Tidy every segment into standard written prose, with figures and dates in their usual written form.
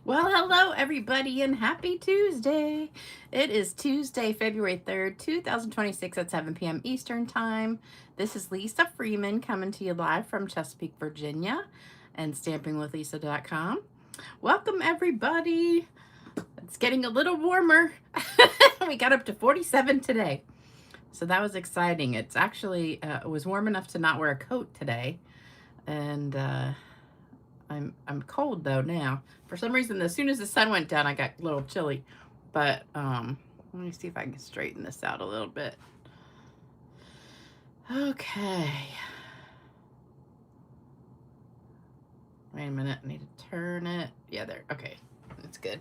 Well, hello everybody and happy Tuesday. It is Tuesday, February 3rd, 2026 at 7 p.m. Eastern Time. This is Lisa Freeman coming to you live from Chesapeake, Virginia and stampingwithlisa.com. Welcome everybody. It's getting a little warmer. We got up to 47 today. So that was exciting. It's actually, it was warm enough to not wear a coat today. And, I'm cold though now. For some reason, as soon as the sun went down, I got a little chilly. But let me see if I can straighten this out a little bit. Okay. Wait a minute. I need to turn it. Yeah, there. Okay. That's good.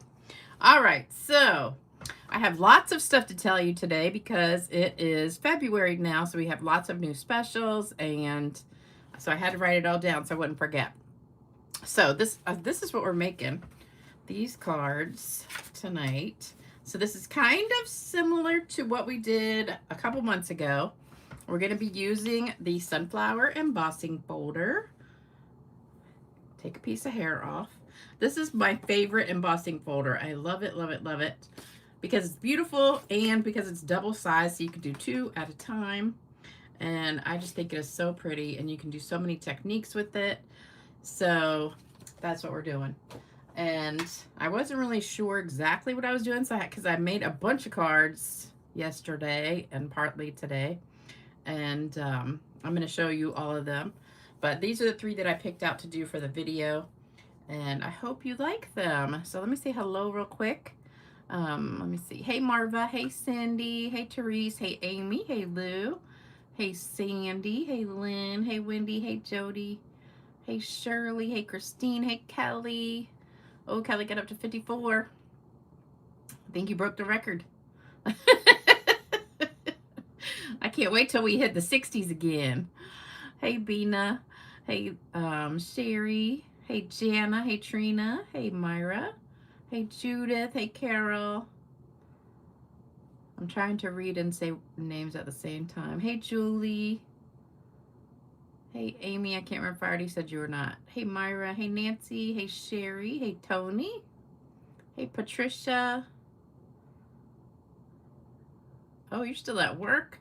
All right. So I have lots of stuff to tell you today because it is February now. So we have lots of new specials. And so I had to write it all down so I wouldn't forget. So this is what we're making, these cards tonight. So this is kind of similar to what we did a couple months ago. We're going to be using the Sunflower Embossing Folder. Take a piece of hair off. This is my favorite embossing folder. I love it, love it, love it. Because it's beautiful and because it's double sized, so you can do 2 at a time. And I just think it is so pretty and you can do so many techniques with it. So that's what we're doing. And I wasn't really sure exactly what I was doing, so because I made a bunch of cards yesterday and partly today. And I'm going to show you all of them. But these are the 3 that I picked out to do for the video. And I hope you like them. So let me say hello real quick. Let me see. Hey, Marva. Hey, Cindy. Hey, Therese. Hey, Amy. Hey, Lou. Hey, Sandy. Hey, Lynn. Hey, Wendy. Hey, Jody. Hey, Shirley. Hey, Christine. Hey, Kelly. Oh, Kelly got up to 54. I think you broke the record. I can't wait till we hit the 60s again. Hey, Bina. Hey, Sherry. Hey, Jana. Hey, Trina. Hey, Myra. Hey, Judith. Hey, Carol. I'm trying to read and say names at the same time. Hey, Julie. Hey, Amy, I can't remember if I already said you or not. Hey, Myra. Hey, Nancy. Hey, Sherry. Hey, Tony. Hey, Patricia. Oh, you're still at work?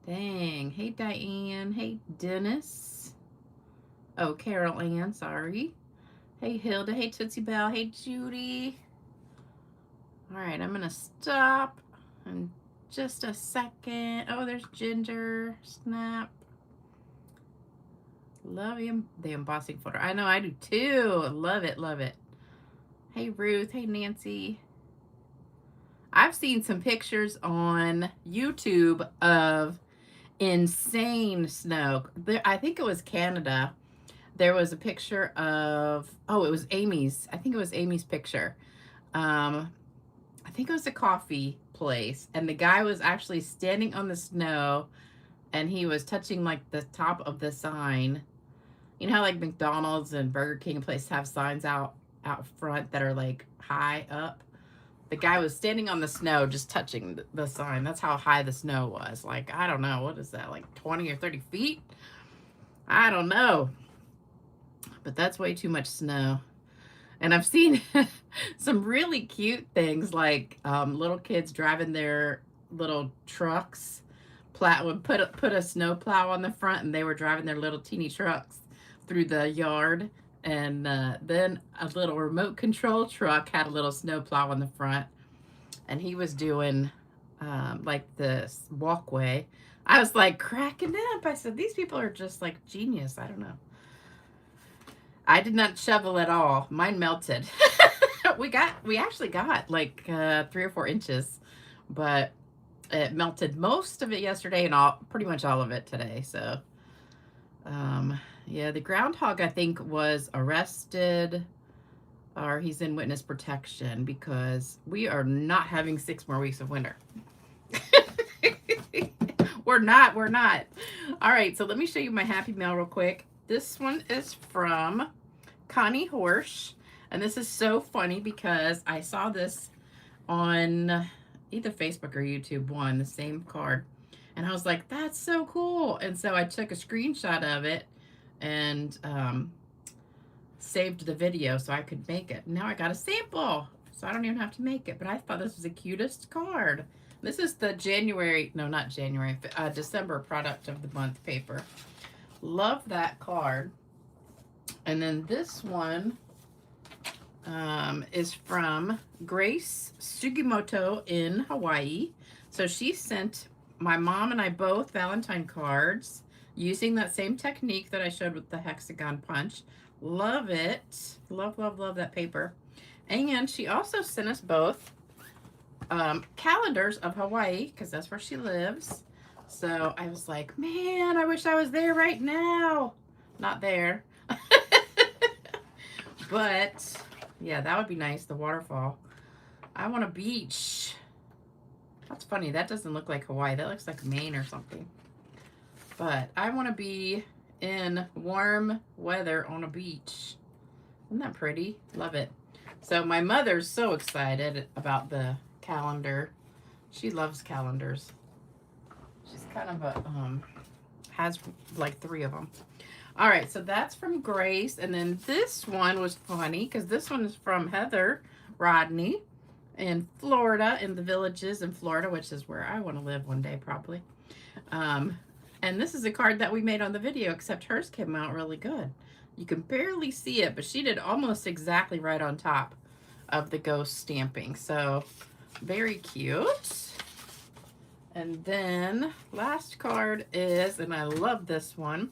Dang. Hey, Diane. Hey, Dennis. Oh, Carol Ann, sorry. Hey, Hilda. Hey, Tootsie Bell. Hey, Judy. All right, I'm going to stop in just a second. Oh, there's Ginger. Snap. Love the embossing folder. I know I do too. Love it, love it. Hey, Ruth. Hey, Nancy. I've seen some pictures on YouTube of insane snow. I think it was Canada. There was a picture of, oh, it was Amy's. I think it was Amy's picture. I think it was a coffee place. And the guy was actually standing on the snow and he was touching like the top of the sign. You know how like McDonald's and Burger King places have signs out front that are like high up? The guy was standing on the snow just touching the sign. That's how high the snow was. Like, I don't know. What is that? Like 20 or 30 feet? I don't know. But that's way too much snow. And I've seen some really cute things like little kids driving their little trucks. Would put a snow plow on the front and they were driving their little teeny trucks through the yard, and then a little remote control truck had a little snow plow on the front, and he was doing like this walkway. I was like cracking up. I said, these people are just like genius. I don't know. I did not shovel at all. Mine melted. we actually got like 3 or 4 inches, but it melted most of it yesterday and pretty much all of it today. So yeah, the groundhog, I think, was arrested or he's in witness protection because we are not having 6 more weeks of winter. We're not. All right, so let me show you my happy mail real quick. This one is from Connie Horsch, and this is so funny because I saw this on either Facebook or YouTube, the same card, and I was like, that's so cool. And so I took a screenshot of it and saved the video so I could make it. Now I got a sample, so I don't even have to make it. But I thought this was the cutest card. This is the December product of the month paper. Love that card. And then this one is from Grace Sugimoto in Hawaii. So she sent my mom and I both Valentine cards using that same technique that I showed with the hexagon punch. Love it. Love, love, love that paper. And she also sent us both calendars of Hawaii, because that's where she lives. So I was like, man, I wish I was there right now. Not there. But yeah, that would be nice, the waterfall. I want a beach. That's funny, that doesn't look like Hawaii. That looks like Maine or something. But I want to be in warm weather on a beach. Isn't that pretty? Love it. So my mother's so excited about the calendar. She loves calendars. She's kind of a, has like 3 of them. All right, so that's from Grace. And then this one was funny because this one is from Heather Rodney in Florida, in the Villages in Florida, which is where I want to live one day probably. And this is a card that we made on the video, except hers came out really good. You can barely see it, but she did almost exactly right on top of the ghost stamping. So very cute. And then last card is, and I love this one,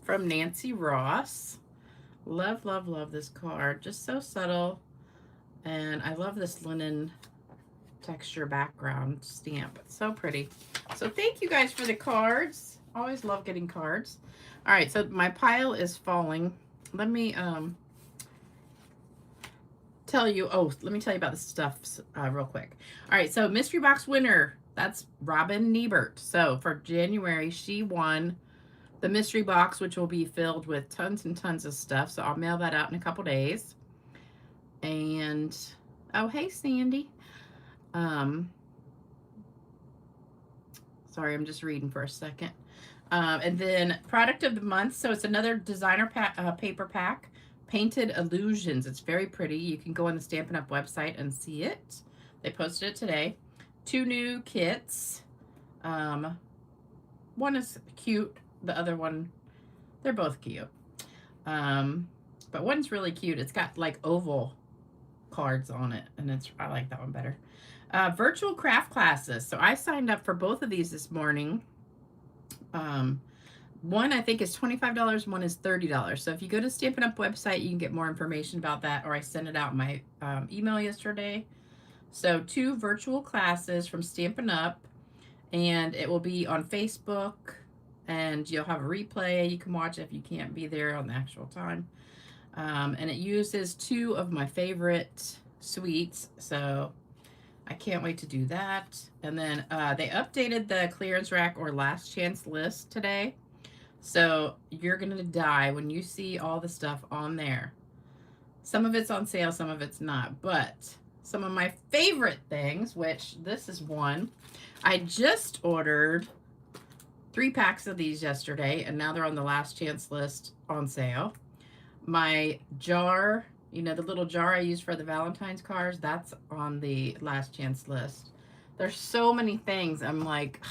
from Nancy Ross. Love, love, love this card. Just so subtle. And I love this linen texture background stamp. It's so pretty. So thank you guys for the cards. Always love getting cards. All right, so my pile is falling. Let me tell you about the stuffs real quick. All right, so mystery box winner, that's Robin Niebert. So for January, she won the mystery box, which will be filled with tons and tons of stuff. So I'll mail that out in a couple days. And oh, hey Sandy. Sorry, I'm just reading for a second. And then product of the month. So it's another designer paper pack, Painted Illusions. It's very pretty. You can go on the Stampin' Up! Website and see it. They posted it today. 2 new kits. One is cute. The other one, they're both cute. But one's really cute. It's got like oval cards on it, and I like that one better. Virtual craft classes. So I signed up for both of these this morning. One I think is $25, one is $30. So if you go to Stampin' Up! Website, you can get more information about that, or I sent it out in my email yesterday. So 2 virtual classes from Stampin' Up! And it will be on Facebook, and you'll have a replay. You can watch it if you can't be there on the actual time. And it uses 2 of my favorite sweets, so I can't wait to do that. And then they updated the clearance rack or last chance list today. So you're going to die when you see all the stuff on there. Some of it's on sale, some of it's not. But some of my favorite things, which this is one. I just ordered 3 packs of these yesterday, and now they're on the last chance list on sale. My jar, you know, the little jar I use for the Valentine's cards, that's on the last chance list. There's so many things. I'm like,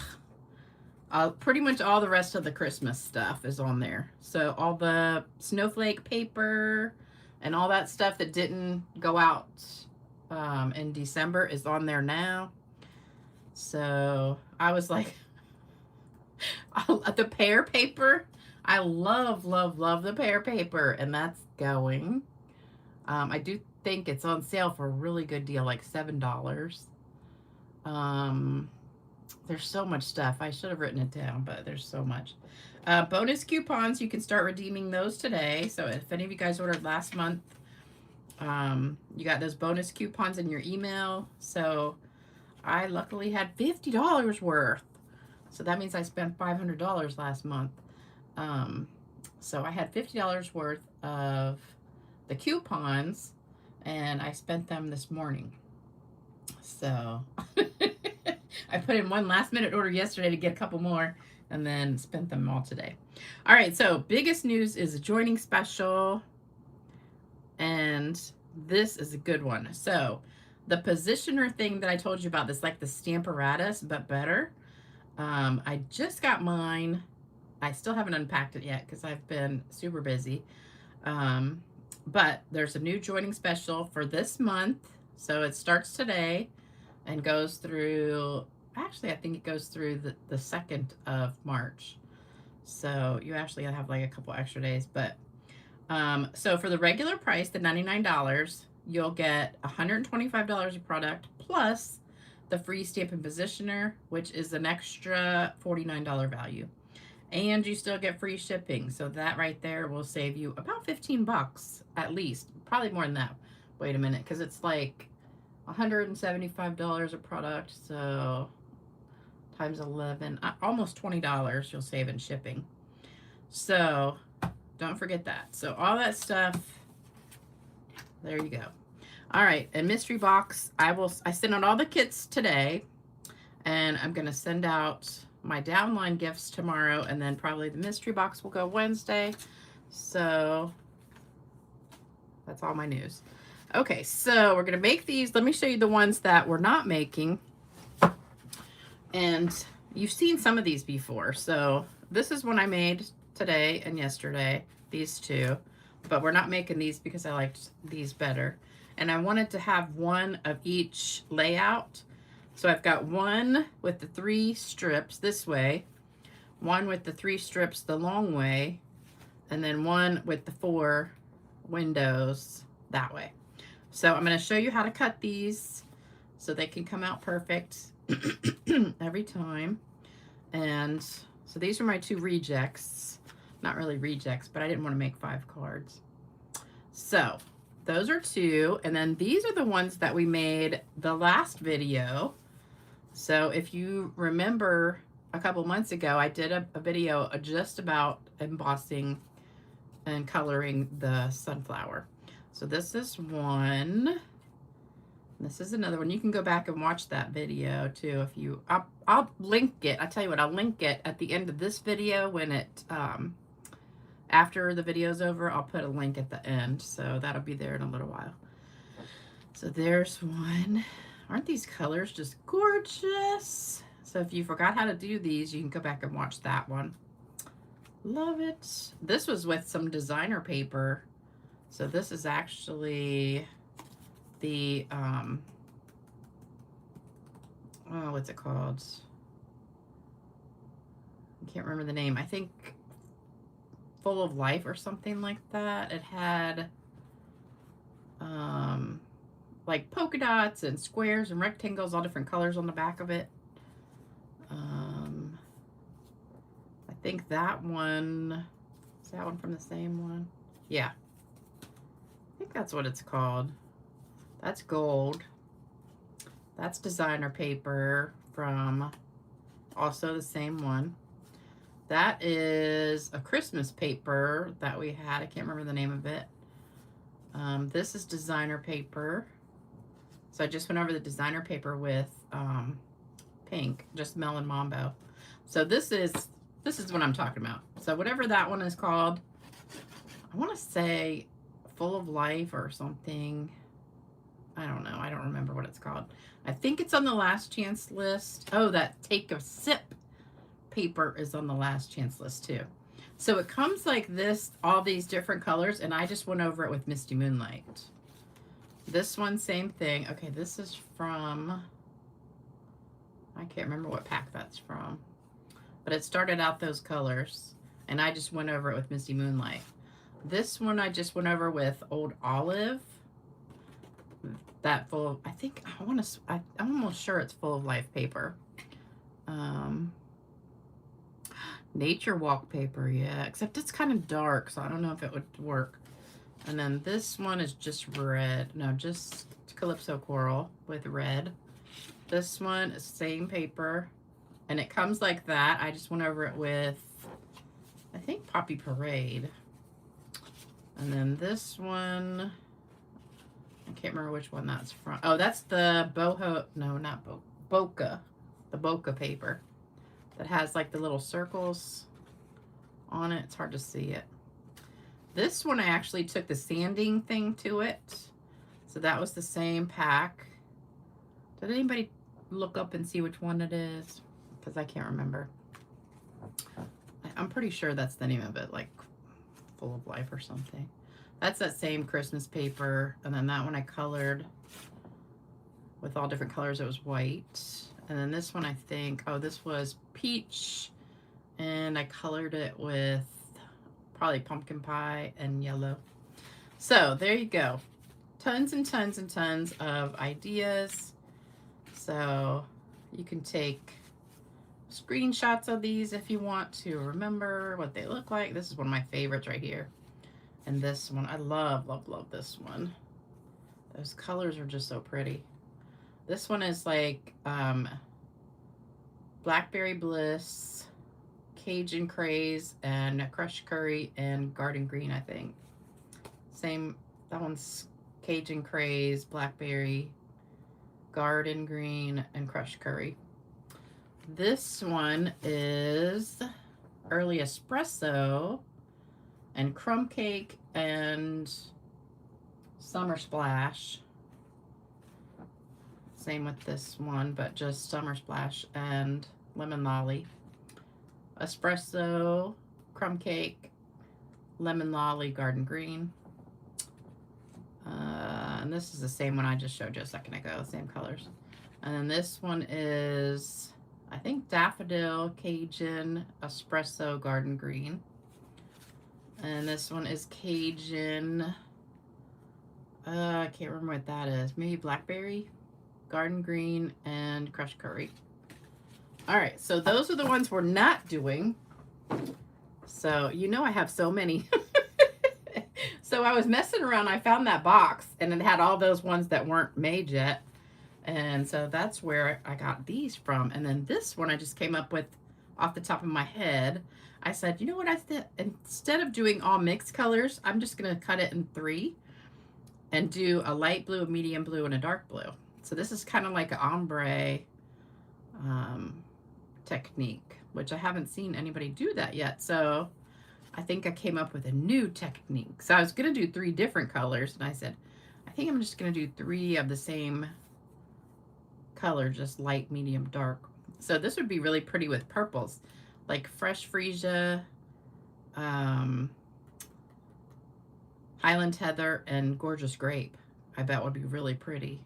pretty much all the rest of the Christmas stuff is on there. So all the snowflake paper and all that stuff that didn't go out in December is on there now. So I was like, the pear paper, I love, love, love the pear paper, and that's going. I do think it's on sale for a really good deal, like $7. There's so much stuff. I should have written it down, but there's so much. Bonus coupons, you can start redeeming those today. So if any of you guys ordered last month, you got those bonus coupons in your email. So I luckily had $50 worth. So that means I spent $500 last month. So I had $50 worth of the coupons, and I spent them this morning. So I put in one last minute order yesterday to get a couple more, and then spent them all today. All right, so biggest news is a joining special. And this is a good one. So the positioner thing that I told you about, this like the Stamparatus, but better. I just got mine. I still haven't unpacked it yet because I've been super busy. But there's a new joining special for this month. So it starts today and goes through, actually, I think it goes through the 2nd of March. So you actually have like a couple extra days. But so for the regular price, the $99, you'll get $125 of product plus the free stamp and positioner, which is an extra $49 value. And you still get free shipping. So that right there will save you about 15 bucks at least. Probably more than that. Wait a minute, because it's like $175 a product. So times 11, almost $20 you'll save in shipping. So don't forget that. So all that stuff, there you go. All right, and mystery box, I sent out all the kits today, and I'm gonna send out my downline gifts tomorrow, and then probably the mystery box will go Wednesday. So that's all my news. Okay, so we're gonna make these. Let me show you the ones that we're not making. And you've seen some of these before. So this is one I made today and yesterday, these two, but we're not making these because I liked these better. And I wanted to have one of each layout. So I've got one with the 3 strips this way, one with the 3 strips the long way, and then one with the 4 windows that way. So I'm going to show you how to cut these so they can come out perfect every time. And so these are my 2 rejects. Not really rejects, but I didn't want to make 5 cards. So those are 2. And then these are the ones that we made the last video. So if you remember a couple months ago, I did a video just about embossing and coloring the sunflower. So this is one. This is another one. You can go back and watch that video too if you, I'll link it. I tell you what, I'll link it at the end of this video when it, after the video's over, I'll put a link at the end. So that'll be there in a little while. So there's one. Aren't these colors just gorgeous? So if you forgot how to do these, you can go back and watch that one. Love it. This was with some designer paper. So this is actually the, oh, what's it called? I can't remember the name. I think Full of Life or something like that. It had, like polka dots and squares and rectangles, all different colors on the back of it. I think that one, is that one from the same one? Yeah. I think that's what it's called. That's gold. That's designer paper from also the same one. That is a Christmas paper that we had. I can't remember the name of it. This is designer paper. So I just went over the designer paper with pink, just Melon Mambo. So this is what I'm talking about. So whatever that one is called, I want to say Full of Life or something. I don't know. I don't remember what it's called. I think it's on the last chance list. Oh, that Take a Sip paper is on the last chance list too. So it comes like this, all these different colors, and I just went over it with Misty Moonlight. This one, same thing. Okay, this is from, I can't remember what pack that's from, but it started out those colors, and I just went over it with Misty Moonlight. This one I just went over with Old Olive. That full, I think, I'm almost sure it's Full of Life paper. Nature Walk paper, yeah, except it's kind of dark, so I don't know if it would work. And then this one is just red. No, just Calypso Coral with red. This one is same paper, and it comes like that. I just went over it with, I think, Poppy Parade. And then this one, I can't remember which one that's from. Oh, that's the boho, no, not bokeh, the bokeh paper that has like the little circles on it. It's hard to see it. This one I actually took the sanding thing to it. So that was the same pack. Did anybody look up and see which one it is? Because I can't remember. I'm pretty sure that's the name of it, like Full of Life or something. That's that same Christmas paper. And then that one I colored with all different colors. It was white. And then this one I think, oh, this was peach. And I colored it with probably pumpkin pie and yellow. So there you go. Tons and tons and tons of ideas. So you can take screenshots of these if you want to remember what they look like. This is one of my favorites right here. And this one, I love, love, love this one. Those colors are just so pretty. This one is like Blackberry Bliss, Cajun Craze, and Crushed Curry and Garden Green, I think. Same, that one's Cajun Craze, Blackberry, Garden Green, and Crushed Curry. This one is Early Espresso and Crumb Cake and Summer Splash. Same with this one, but just Summer Splash and Lemon Lolly. Espresso, Crumb Cake, Lemon Lolly, Garden Green. And this is the same one I just showed you a second ago, same colors. And then this one is, I think, Daffodil, Cajun, Espresso, Garden Green. And this one is Cajun, I can't remember what that is. Maybe Blackberry, Garden Green, and Crushed Curry. All right, so those are the ones we're not doing. So, you know I have so many. So I was messing around. I found that box, and it had all those ones that weren't made yet. And so that's where I got these from. And then this one I just came up with off the top of my head. I said, you know what, instead of doing all mixed colors, I'm just going to cut it in 3 and do a light blue, a medium blue, and a dark blue. So this is kind of like an ombre technique, which I haven't seen anybody do that yet. So I think I came up with a new technique. So I was going to do 3 different colors, and I said, I think I'm just going to do 3 of the same color, just light, medium, dark. So this would be really pretty with purples, like Fresh Freesia, Highland Heather, and Gorgeous Grape. I bet would be really pretty.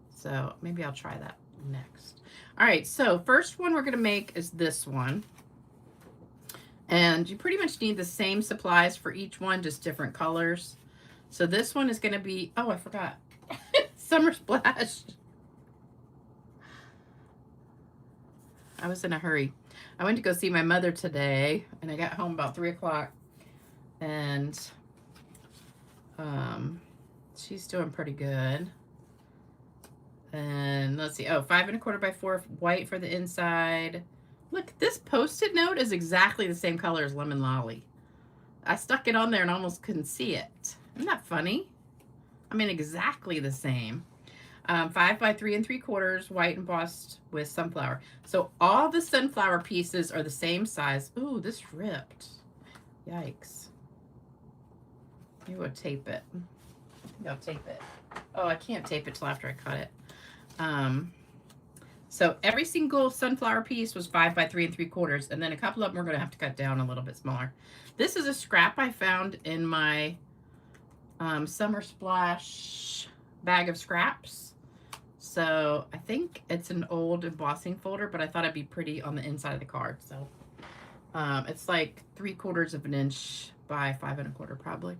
So maybe I'll try that next. All right, so first one we're going to make is this one. And you pretty much need the same supplies for each one, just different colors. So this one is going to be, oh, I forgot, Summer Splash. I was in a hurry. I went to go see my mother today, and I got home about 3 o'clock. And she's doing pretty good. And let's see, 5 1/4 by 4 white for the inside. Look, this Post-it note is exactly the same color as Lemon Lolly. I stuck it on there and almost couldn't see it. Isn't that funny? I mean, exactly the same. 5 by 3 3/4 white embossed with sunflower. So all the sunflower pieces are the same size. Ooh, this ripped. Yikes. Maybe we'll tape it. Maybe I'll tape it. Oh, I can't tape it till after I cut it. So every single sunflower piece was 5 by 3 3/4, and then a couple of them we're going to have to cut down a little bit smaller. This is a scrap I found in my Summer Splash bag of scraps. So I think it's an old embossing folder, but I thought it'd be pretty on the inside of the card. So it's like 3/4 of an inch by 5 1/4 probably.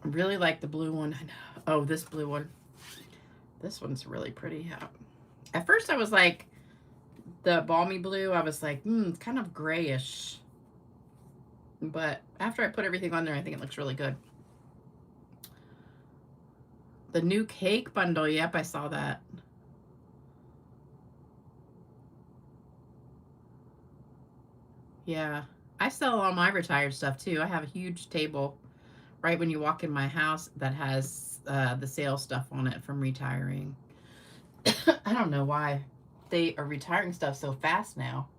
I really like the blue one. Oh, this blue one. This one's really pretty. At first I was like, the balmy blue, I was like, it's kind of grayish. But after I put everything on there, I think it looks really good. The new cake bundle, yep, I saw that. Yeah, I sell all my retired stuff too. I have a huge table right when you walk in my house that has the sale stuff on it from retiring. I don't know why they are retiring stuff so fast now.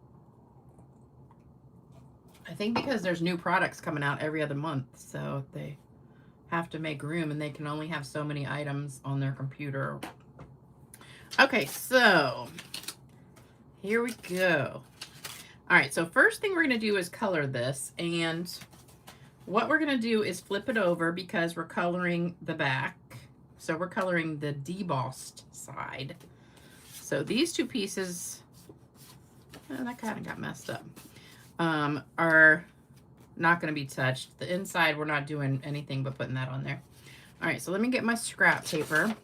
I think because there's new products coming out every other month, so they have to make room and they can only have so many items on their computer. Okay, so here we go. All right, so first thing we're going to do is color this, and what we're going to do is flip it over because we're coloring the back. So we're coloring the debossed side. So these two pieces, oh, that kind of got messed up, are not going to be touched. The inside, we're not doing anything but putting that on there. All right, so let me get my scrap paper.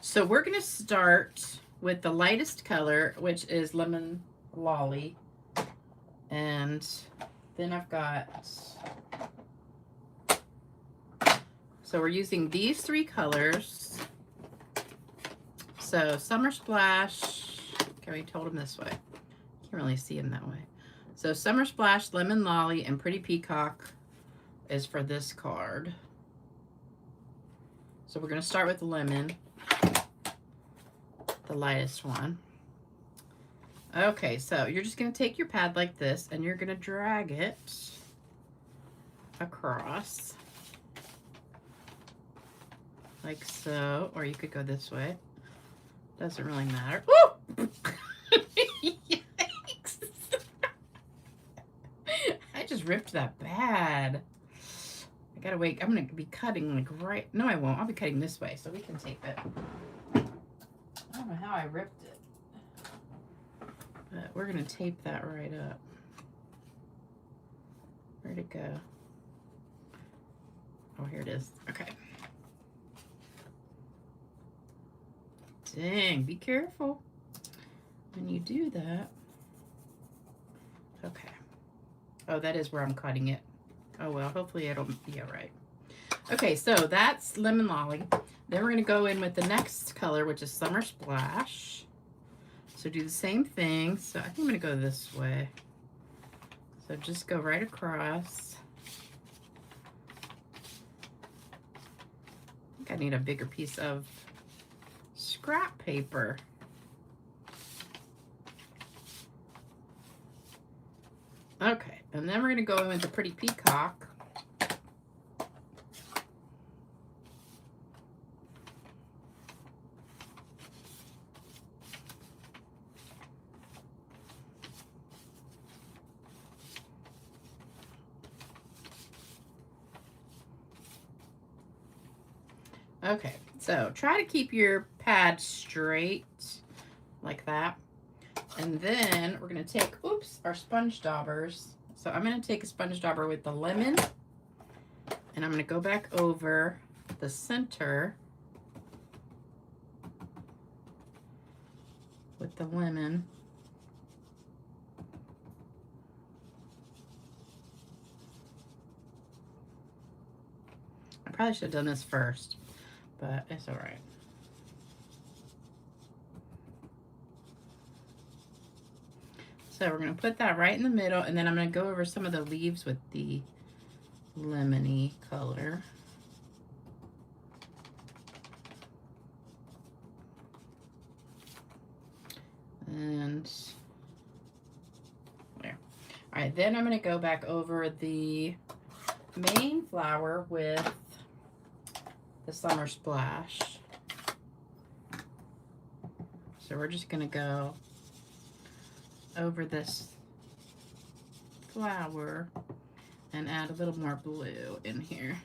So we're going to start with the lightest color, which is Lemon Lolly. And then I've got, so we're using these three colors. So Summer Splash, can we hold them this way? Can't really see them that way. So Summer Splash, Lemon Lolly, and Pretty Peacock is for this card. So we're going to start with the lemon, the lightest one. Okay, so you're just going to take your pad like this, and you're going to drag it across like so, or you could go this way. Doesn't really matter. Woo! Yikes! I just ripped that bad. I gotta wait. I'm gonna be cutting like right. No, I won't. I'll be cutting this way so we can tape it. I don't know how I ripped it, but we're gonna tape that right up. Where'd it go? Oh, here it is. Okay. Dang, be careful when you do that. Okay. Oh, that is where I'm cutting it. Oh, well, hopefully it'll be all right. Okay, so that's Lemon Lolly. Then we're going to go in with the next color, which is Summer Splash. So do the same thing. So I think I'm going to go this way. So just go right across. I think I need a bigger piece of scrap paper. Okay, and then we're going to go in with the Pretty Peacock. Okay, so try to keep your pad straight like that. And then we're going to take, oops, our sponge daubers. So I'm going to take a sponge dauber with the lemon, and I'm going to go back over the center with the lemon. I probably should have done this first, but it's all right. So we're going to put that right in the middle, and then I'm going to go over some of the leaves with the lemony color. And there. All right, then I'm going to go back over the main flower with the Summer Splash. So we're just going to go over this flower and add a little more blue in here.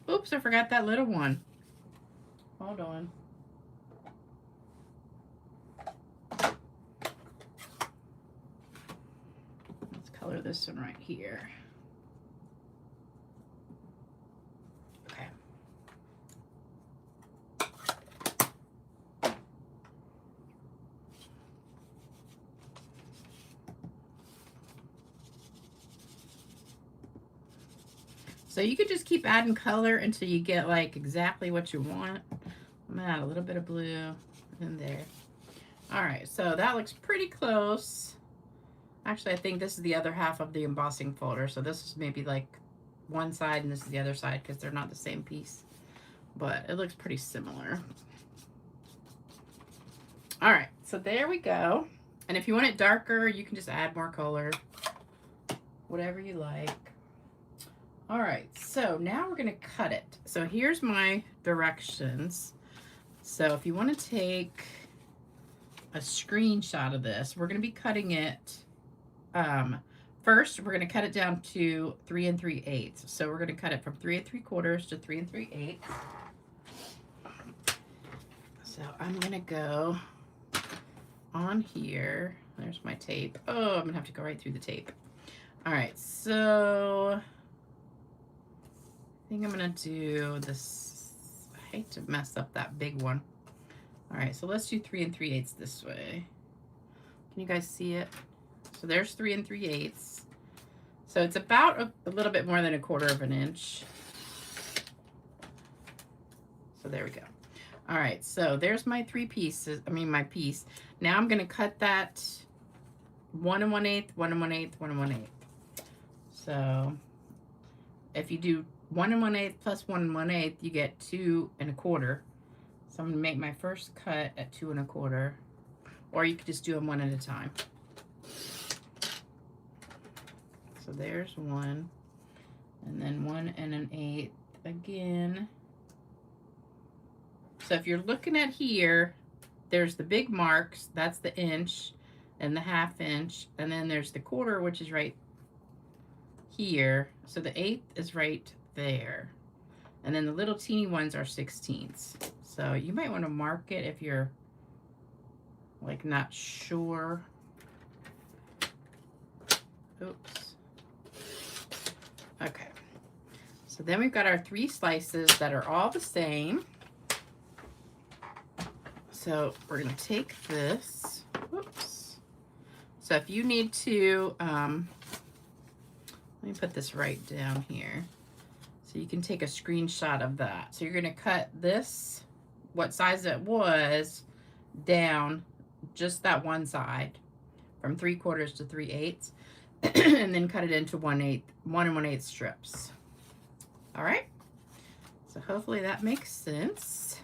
Oops, I forgot that little one. Hold on. Let's color this one right here. Okay. So you could just keep adding color until you get like exactly what you want. I'm gonna add a little bit of blue in there. All right, so that looks pretty close. Actually, I think this is the other half of the embossing folder. So this is maybe like one side and this is the other side because they're not the same piece, but it looks pretty similar. All right, so there we go. And if you want it darker, you can just add more color, whatever you like. All right, so now we're gonna cut it. So here's my directions. So if you want to take a screenshot of this, we're gonna be cutting it. First, we're gonna cut it down to 3 3/8. So we're gonna cut it from 3 3/4 to 3 3/8. So I'm gonna go on here. There's my tape. Oh, I'm gonna have to go right through the tape. All right, so I think I'm gonna do this. I hate to mess up that big one. All right, so let's do 3 3/8 this way. Can you guys see it? So there's 3 3/8. So it's about a little bit more than 1/4 of an inch. So there we go. All right, so there's my 3 pieces. My piece. Now I'm gonna cut that 1 1/8, 1 1/8, 1 1/8. So if you do 1 1/8 plus 1 1/8, you get 2 1/4. So I'm gonna make my first cut at 2 1/4, or you could just do them one at a time. So there's 1, and then 1 1/8 again. So if you're looking at here, there's the big marks, that's the inch and the 1/2 inch, and then there's the 1/4, which is right here. So the 1/8 is right there. And then the little teeny ones are 16ths. So you might want to mark it if you're like not sure. Oops. Okay. So then we've got our 3 slices that are all the same. So we're going to take this. Whoops. So if you need to, let me put this right down here. So you can take a screenshot of that. So you're going to cut this, what size it was, down just that one side from 3/4 to 3/8, and then cut it into 1 1/8 strips. All right. So hopefully that makes sense.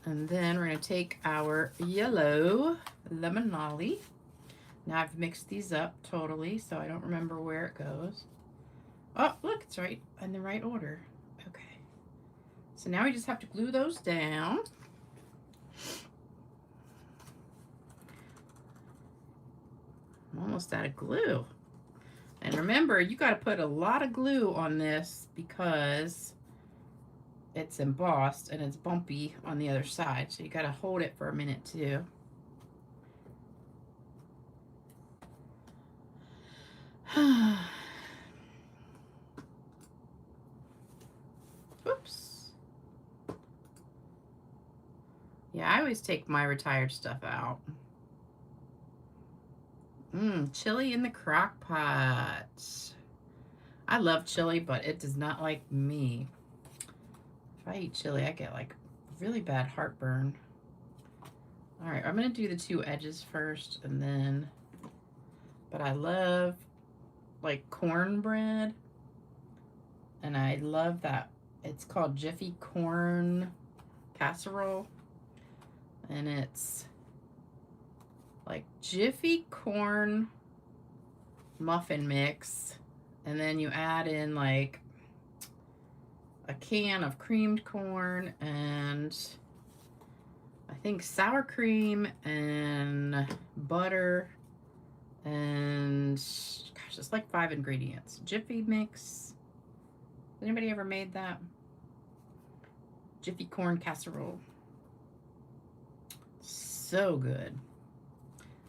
And then we're going to take our yellow lemon lolly. Now I've mixed these up totally, so I don't remember where it goes. Oh, look, it's right in the right order. Okay. So now we just have to glue those down. I'm almost out of glue. And remember, you got to put a lot of glue on this because it's embossed and it's bumpy on the other side. So you got to hold it for a minute too. Oops. Yeah, I always take my retired stuff out. Chili in the crock pot. I love chili, but it does not like me. If I eat chili, I get like really bad heartburn. All right, I'm gonna do the 2 edges first, and then, but I love like cornbread, and I love that. It's called Jiffy Corn Casserole, and it's like Jiffy corn muffin mix, and then you add in like a can of creamed corn and I think sour cream and butter, and gosh, it's like 5 ingredients. Jiffy mix. Anybody ever made that? Jiffy corn casserole. So good.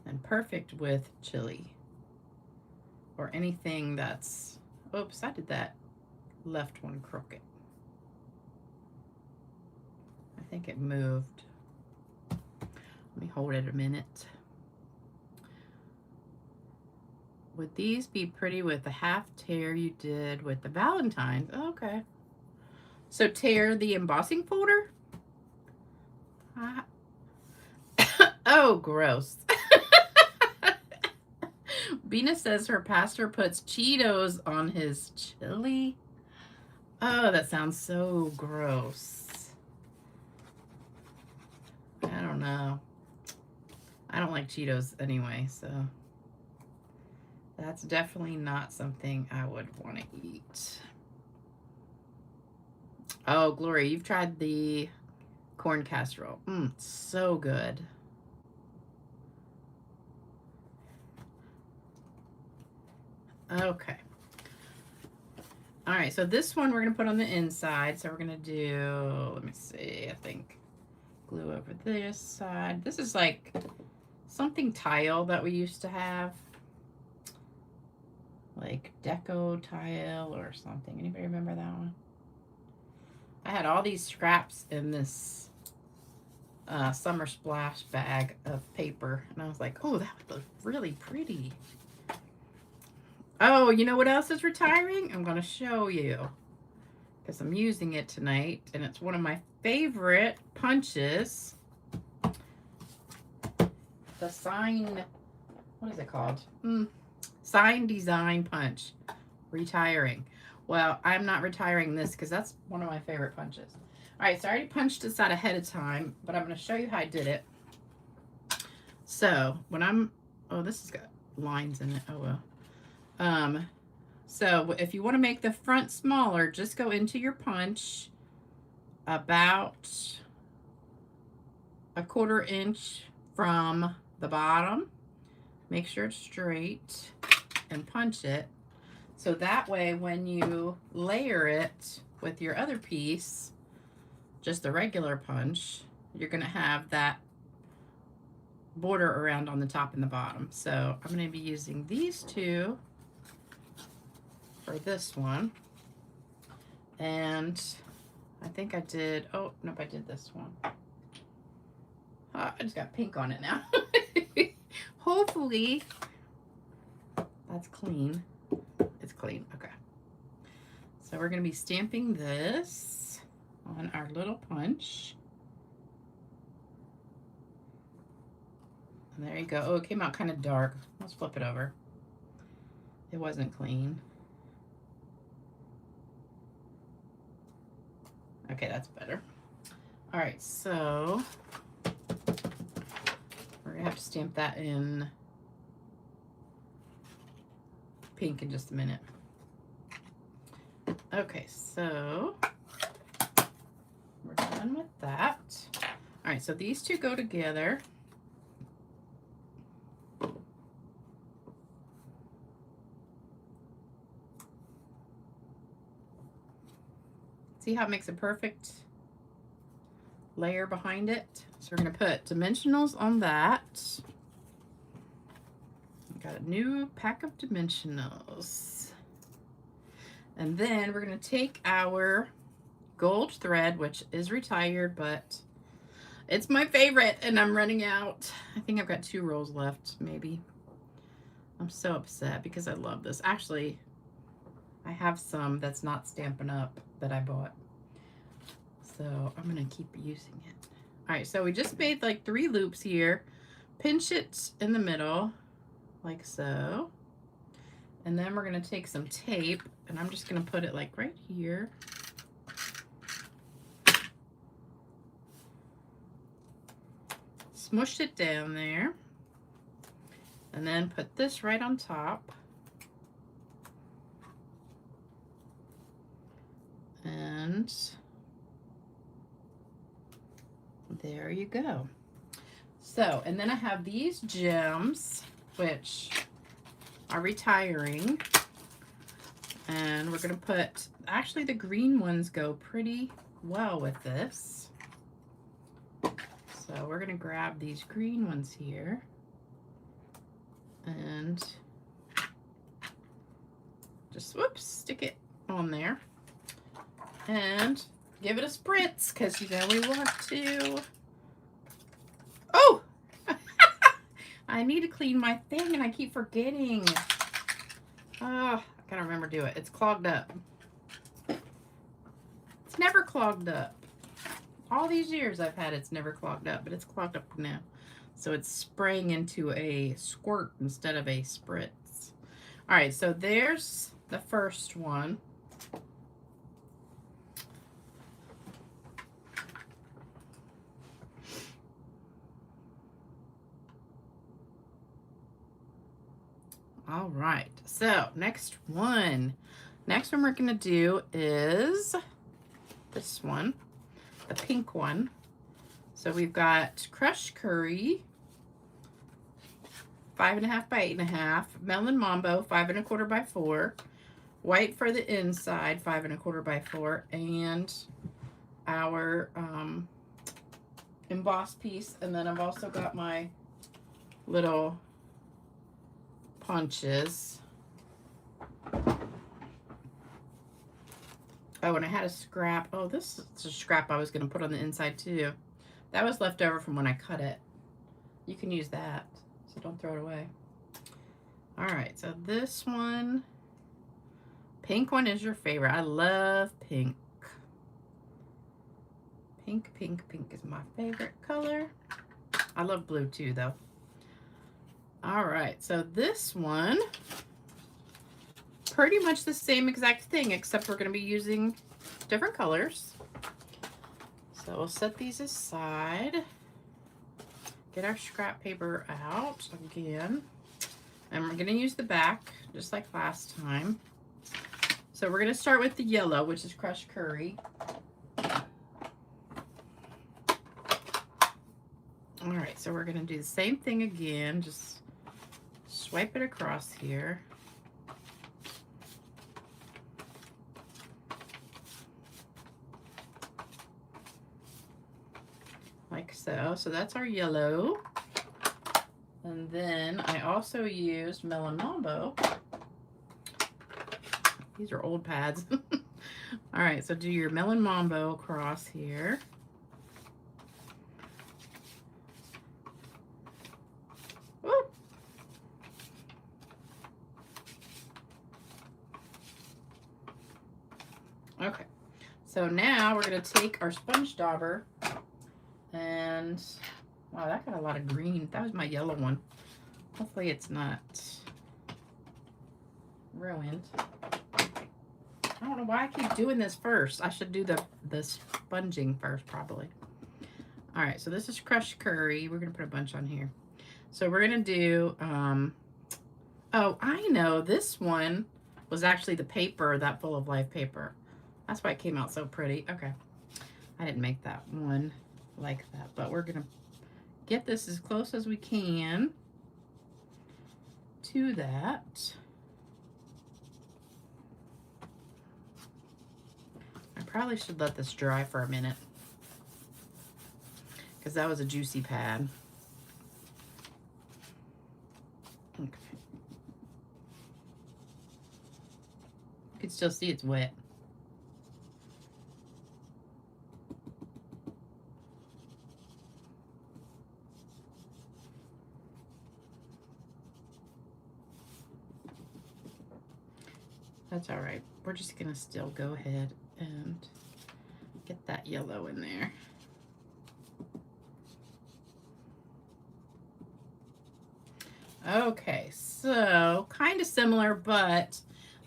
And perfect with chili or anything that's, oops, I did that left one crooked. I think it moved. Let me hold it a minute. Would these be pretty with the half tear you did with the Valentine's? Oh, okay. So tear the embossing folder? Oh, gross. Bina says her pastor puts Cheetos on his chili. Oh, that sounds so gross. I don't know. I don't like Cheetos anyway, so that's definitely not something I would want to eat. Oh, Glory, you've tried the corn casserole. So good. Okay. All right, so this one we're going to put on the inside. So we're going to do, let me see, I think glue over this side. This is like something tile that we used to have. Like deco tile or something. Anybody remember that one? I had all these scraps in this summer splash bag of paper. And I was like, oh, that would look really pretty. Oh, you know what else is retiring? I'm going to show you. Because I'm using it tonight. And it's one of my favorite punches. The sign, what is it called? Sign Design Punch. Retiring. Well, I'm not retiring this because that's one of my favorite punches. All right, so I already punched this out ahead of time, but I'm going to show you how I did it. So when I'm, oh, this has got lines in it. Oh, well. So if you want to make the front smaller, just go into your punch about a 1/4 inch from the bottom. Make sure it's straight and punch it. So that way when you layer it with your other piece, just the regular punch, you're going to have that border around on the top and the bottom. So I'm going to be using these two for this one. And I think I did, oh, nope, I did this one. I just got pink on it now. Hopefully that's clean. It's clean, okay. So we're gonna be stamping this on our little punch. And there you go. Oh, it came out kind of dark. Let's flip it over. It wasn't clean. Okay, that's better. All right, so we're gonna have to stamp that in pink in just a minute. Okay, so we're done with that. All right, so these two go together. See how it makes a perfect layer behind it? So we're gonna put dimensionals on that. Got a new pack of dimensionals. And then we're gonna take our gold thread, which is retired, but it's my favorite and I'm running out. I think I've got 2 rolls left, maybe. I'm so upset because I love this. Actually, I have some that's not Stampin' Up that I bought. So I'm gonna keep using it. All right, so we just made like 3 loops here. Pinch it in the middle, like so. And then we're gonna take some tape and I'm just gonna put it like right here. Smush it down there. And then put this right on top. And there you go. So, and then I have these gems, which are retiring. And we're gonna put, actually the green ones go pretty well with this. So we're gonna grab these green ones here and just, whoops, stick it on there. And give it a spritz, because you know we want to. Oh! I need to clean my thing and I keep forgetting. Oh, I gotta remember to do it. It's clogged up. It's never clogged up. All these years I've had it's never clogged up, but it's clogged up now. So it's spraying into a squirt instead of a spritz. All right, so there's the first one. All right, so next one we're gonna do is this one, the pink one. So we've got crushed curry, 5.5 by 8.5, melon mambo, 5 1/4 by 4, white for the inside, 5 1/4 by 4, and our embossed piece. And then I've also got my little punches. Oh, and I had a scrap. Oh, this is a scrap I was going to put on the inside too. That was left over from when I cut it. You can use that, so don't throw it away. All right, so this one, pink one is your favorite. I love pink. Pink is my favorite color. I love blue too, though. All right, so this one, pretty much the same exact thing, except we're going to be using different colors. So we'll set these aside, get our scrap paper out again, and we're going to use the back just like last time. So we're going to start with the yellow, which is crushed curry. All right, so we're going to do the same thing again, just swipe it across here. Like so. So that's our yellow. And then I also used melon mambo. These are old pads. All right, so do your melon mambo across here. Woo. Okay, so now we're going to take our sponge dauber and, wow, that got a lot of green. That was my yellow one. Hopefully it's not ruined. I don't know why I keep doing this first. I should do the sponging first, probably. All right, so this is crushed curry. We're going to put a bunch on here. So we're going to do, oh, I know. This one was actually the paper, that Full of Life paper. That's why it came out so pretty. Okay. I didn't make that one like that, but we're going to get this as close as we can to that. I probably should let this dry for a minute because that was a juicy pad. Okay. You can still see it's wet. That's all right. We're just gonna still go ahead and get that yellow in there. Okay, so kind of similar, but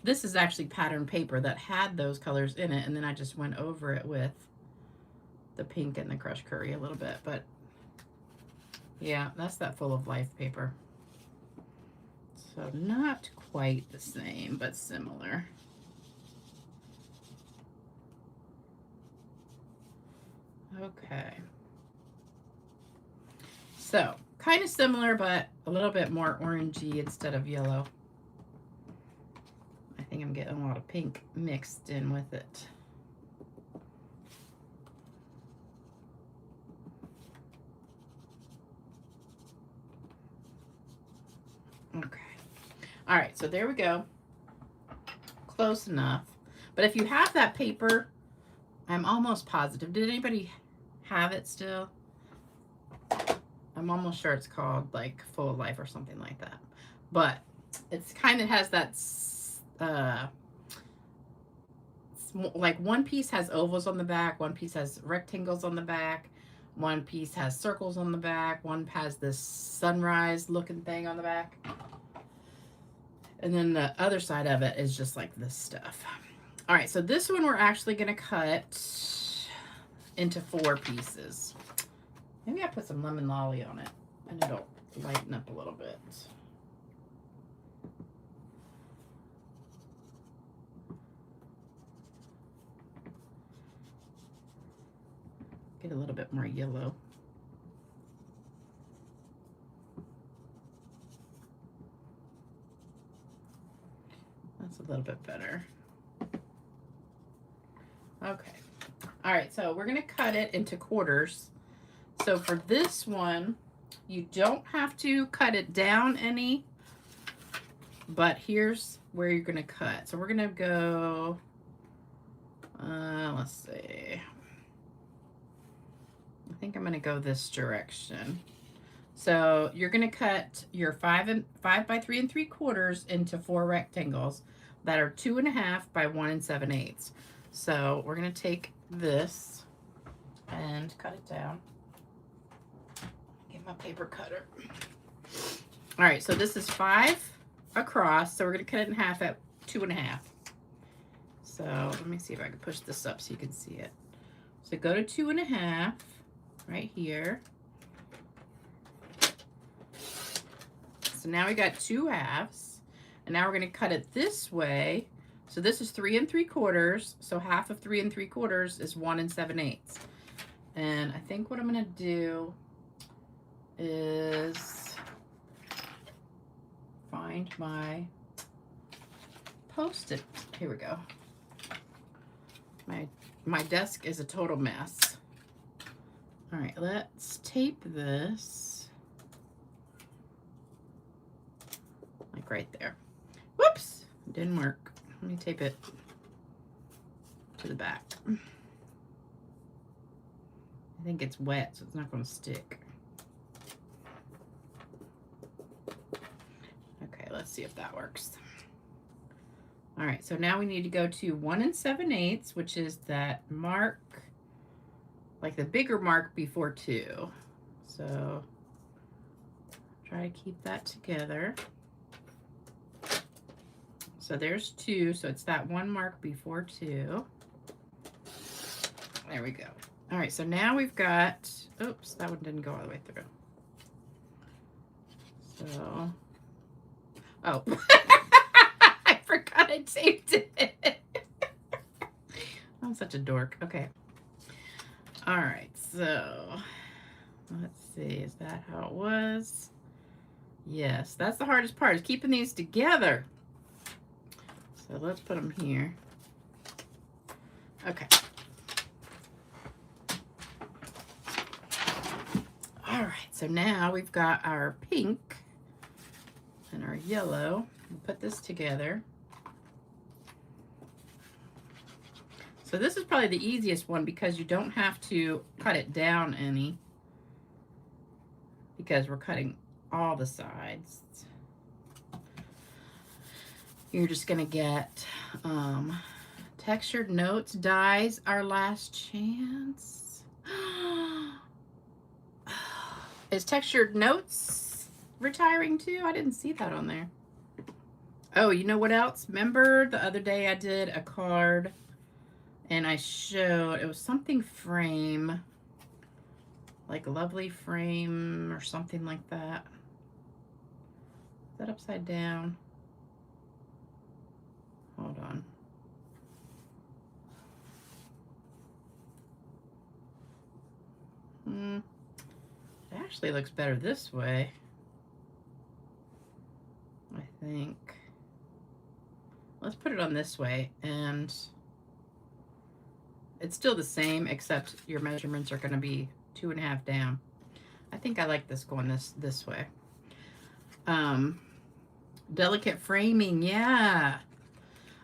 this is actually pattern paper that had those colors in it, and then I just went over it with the pink and the crushed curry a little bit. But yeah, that's that Full of Life paper. So not quite the same, but similar. Okay. So kind of similar, but a little bit more orangey instead of yellow. I think I'm getting a lot of pink mixed in with it. Okay. All right, so there we go. Close enough. But if you have that paper, I'm almost positive. Did anybody have it still? I'm almost sure it's called like Full of Life or something like that. But it's kind of has that, like one piece has ovals on the back, one piece has rectangles on the back, one piece has circles on the back, one has this sunrise looking thing on the back. And then the other side of it is just like this stuff. All right, so this one we're actually going to cut into 4 pieces. Maybe I put some lemon lolly on it and it'll lighten up a little bit. bit more yellow. That's a little bit better. Okay. All right, so we're going to cut it into quarters. So for this one, you don't have to cut it down any, but here's where you're going to cut. So we're going to go, let's see. I think I'm going to go this direction. So you're going to cut your 5 by 3 3/4 into 4 rectangles that are 2.5 by 1 7/8. So we're going to take this and cut it down. Get my paper cutter. All right, so this is 5 across, so we're going to cut it in half at 2.5. So let me see if I can push this up so you can see it. So go to 2.5 right here. So now we got 2 halves, and now we're going to cut it this way. So this is 3 3/4, so half of 3 3/4 is 1 7/8. And I think what I'm going to do is find my Post-it. Here we go. My desk is a total mess. All right, let's tape this like right there. Whoops, it didn't work. Let me tape it to the back. I think it's wet, so it's not going to stick. Okay, let's see if that works. All right, so now we need to go to 1 7/8, which is that mark, like the bigger mark before 2. So try to keep that together. So there's 2, so it's that 1 mark before 2. There we go. All right, so now we've got, oops, that one didn't go all the way through. So, oh, I forgot I taped it. I'm such a dork. Okay. All right, so let's see, is that how it was? Yes, that's the hardest part, is keeping these together. So let's put them here. Okay. All right, so now we've got our pink and our yellow. We'll put this together. So this is probably the easiest one because you don't have to cut it down any, because we're cutting all the sides. You're just gonna get Textured Notes dies Our Last Chance. Is Textured Notes retiring too? I didn't see that on there. Oh, you know what else? Remember the other day I did a card and I showed, it was something frame, like Lovely Frame or something like that. Is that upside down? Hold on. It actually looks better this way, I think. Let's put it on this way, and it's still the same, except your measurements are going to be 2.5 down. I think I like this going this way. Delicate Framing, yeah.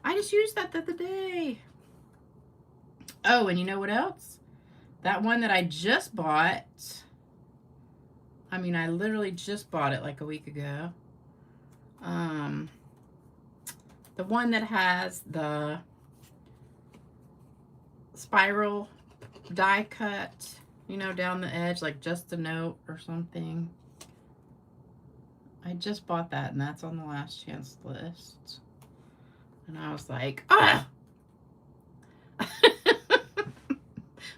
I just used that the other day. Oh, and you know what else? That one that I just bought. I mean, I literally just bought it like a week ago. The one that has the spiral die cut, you know, down the edge, like Just a Note or something. I just bought that, and that's on the last chance list. And I was like, ah!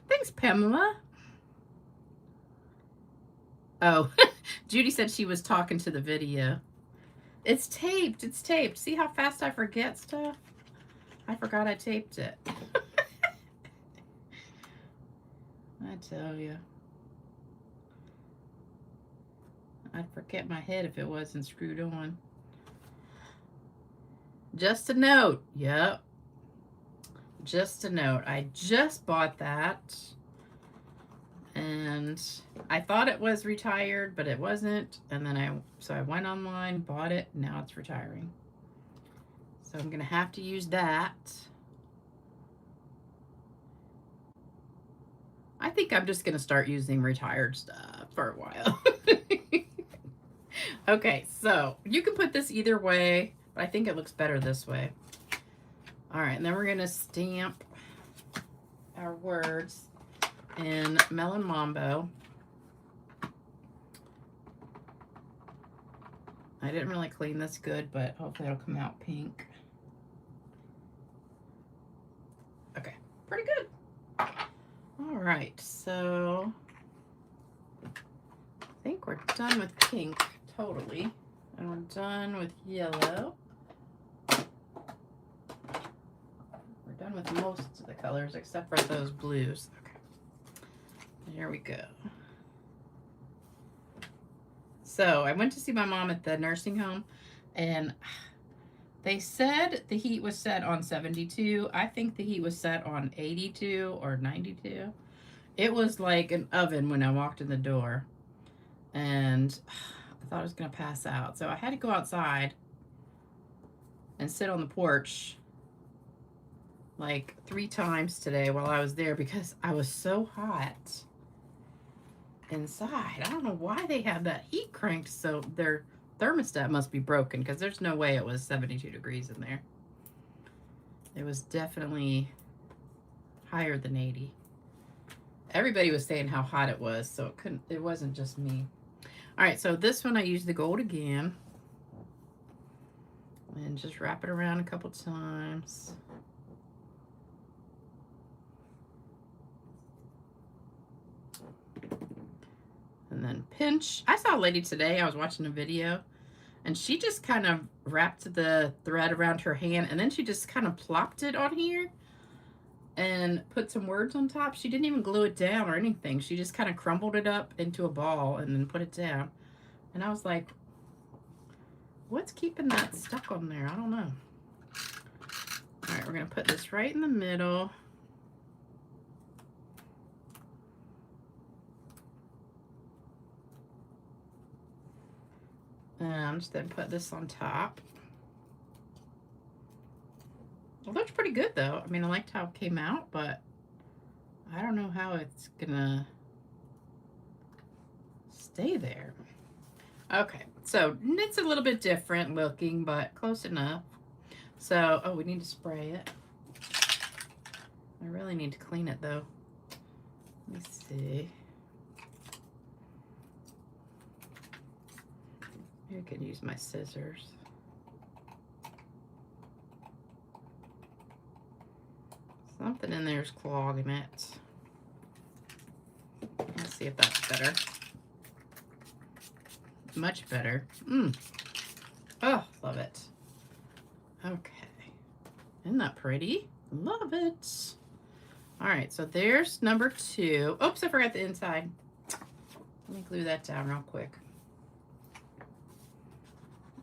Thanks, Pamela. Oh, Judy said she was talking to the video. It's taped. It's taped. See how fast I forget stuff? I forgot I taped it. I tell you. I'd forget my head if it wasn't screwed on. Just a note. Yep. Just a note. I just bought that. And I thought it was retired, but it wasn't. And then so I went online, bought it. Now it's retiring. So I'm going to have to use that. I think I'm just going to start using retired stuff for a while. Okay, so you can put this either way, but I think it looks better this way. All right, and then we're going to stamp our words in Melon Mambo. I didn't really clean this good, but hopefully it'll come out pink. Okay, pretty good. All right, so I think we're done with pink totally, and we're done with yellow. We're done with most of the colors except for those blues. Okay, here we go. So I went to see my mom at the nursing home, and they said the heat was set on 72. I think the heat was set on 82 or 92. It was like an oven when I walked in the door, and I thought I was going to pass out. So I had to go outside and sit on the porch like 3 times today while I was there because I was so hot inside. I don't know why they have that heat cranked, so their thermostat must be broken because there's no way it was 72 degrees in there. It was definitely higher than 80. Everybody was saying how hot it was, so it wasn't just me. All right, so this one I used the gold again. And just wrap it around a couple times. And then pinch. I saw a lady today, I was watching a video, and she just kind of wrapped the thread around her hand, and then she just kind of plopped it on here and put some words on top. She didn't even glue it down or anything. She just kind of crumbled it up into a ball and then put it down. And I was like, what's keeping that stuck on there? I don't know. All right, we're going to put this right in the middle. And then put this on top. It looks pretty good though. I mean, I liked how it came out, but I don't know how it's gonna stay there. Okay, so it's a little bit different looking, but close enough. So, oh, we need to spray it. I really need to clean it though. Let me see. Maybe I could use my scissors. Something in there is clogging it. Let's see if that's better. Much better. Oh, love it. Okay. Isn't that pretty? Love it. All right, so there's number 2. Oops, I forgot the inside. Let me glue that down real quick.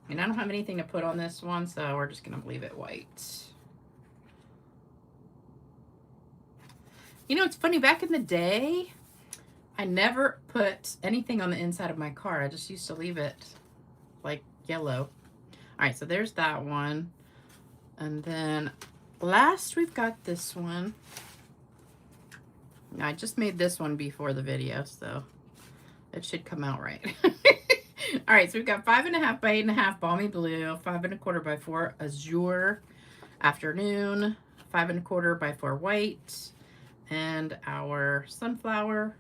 And I don't have anything to put on this one, so we're just gonna leave it white. You know, it's funny, back in the day, I never put anything on the inside of my card. I just used to leave it like yellow. All right, so there's that one. And then last we've got this one. I just made this one before the video, so it should come out right. All right, so we've got 5.5 by 8.5 balmy blue, 5 1/4 by 4 azure afternoon, 5 1/4 by 4 white, and our sunflower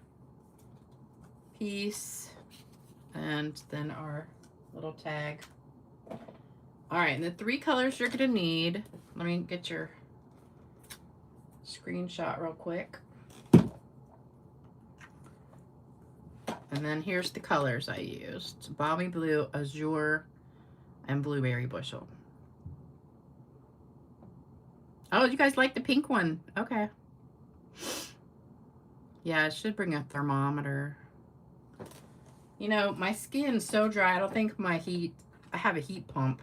piece, and then our little tag. All right, and the 3 colors you're gonna need, let me get your screenshot real quick. And then here's the colors I used: balmy blue, azure, and blueberry bushel. Oh, you guys like the pink one? Okay. Yeah, I should bring a thermometer. You know, my skin's so dry. I don't think my heat, I have a heat pump,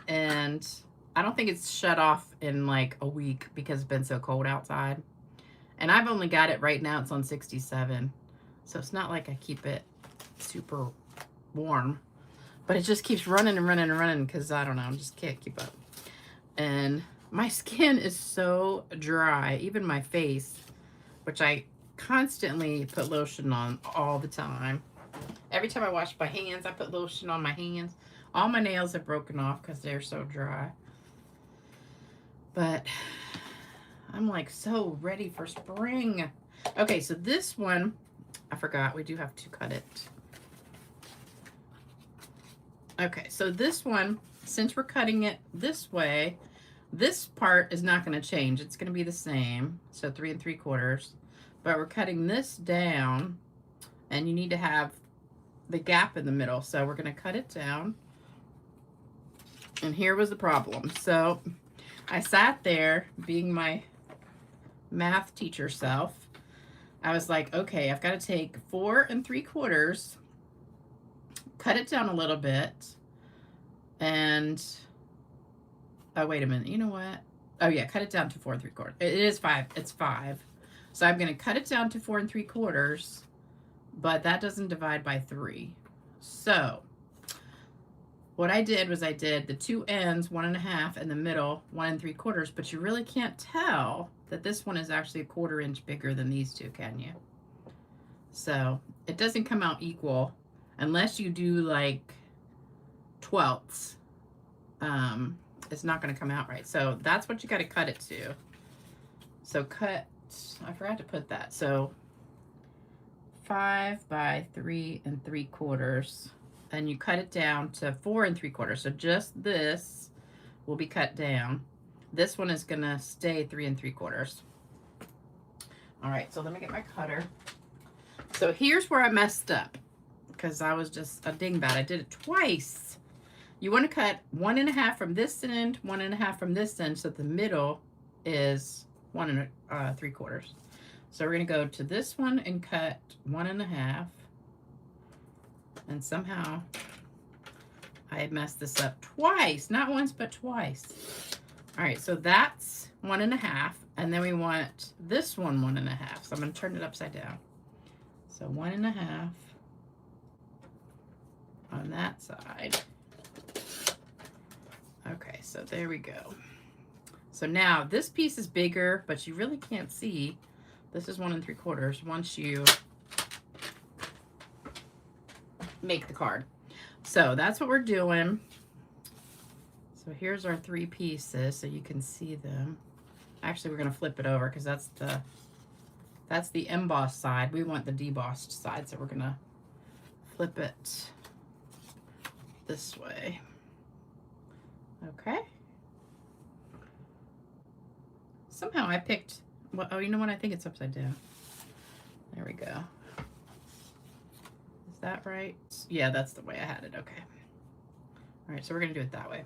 and I don't think it's shut off in like a week because it's been so cold outside. And I've only got it right now, it's on 67. So it's not like I keep it super warm, but it just keeps running and running and running because I don't know, I just can't keep up. And my skin is so dry, even my face, which I constantly put lotion on all the time. Every time I wash my hands, I put lotion on my hands. All my nails have broken off because they're so dry. But I'm like so ready for spring. Okay, so this one, I forgot, we do have to cut it. Okay, so this one, since we're cutting it this way, this part is not going to change. It's going to be the same, so 3 3/4. But we're cutting this down, and you need to have the gap in the middle. So we're going to cut it down. And here was the problem. So I sat there, being my math teacher self. I was like, okay, I've got to take 4 3/4, cut it down a little bit, and oh, wait a minute. You know what? Oh yeah, cut it down to 4 3/4. It is 5. It's 5. So I'm going to cut it down to 4 3/4, but that doesn't divide by 3. So what I did was I did the two ends 1 1/2 and the middle 1 3/4, but you really can't tell that this one is actually a 1/4 inch bigger than these two, can you? So it doesn't come out equal unless you do like 1/12. It's not going to come out right. So that's what you got to cut it to. So cut, I forgot to put that. So 5 by 3 3/4, and you cut it down to 4 3/4. So just this will be cut down. This one is going to stay 3 3/4. All right, so let me get my cutter. So here's where I messed up because I was just a dingbat. I did it twice. You want to cut 1 1/2 from this end, 1 1/2 from this end, so the middle is 1 3/4. So we're going to go to this one and cut 1 1/2. And somehow I messed this up twice, not once, but twice. All right, so that's 1 1/2. And then we want this one 1 1/2. So I'm going to turn it upside down. So 1 1/2 on that side. Okay, so there we go. So now this piece is bigger, but you really can't see. This is 1 3/4 once you make the card. So that's what we're doing. So here's our 3 pieces so you can see them. Actually, we're going to flip it over because that's the embossed side. We want the debossed side, so we're going to flip it this way. Okay. Somehow I picked, well, oh, you know what? I think it's upside down. There we go. Is that right? Yeah, that's the way I had it. Okay. All right, so we're going to do it that way.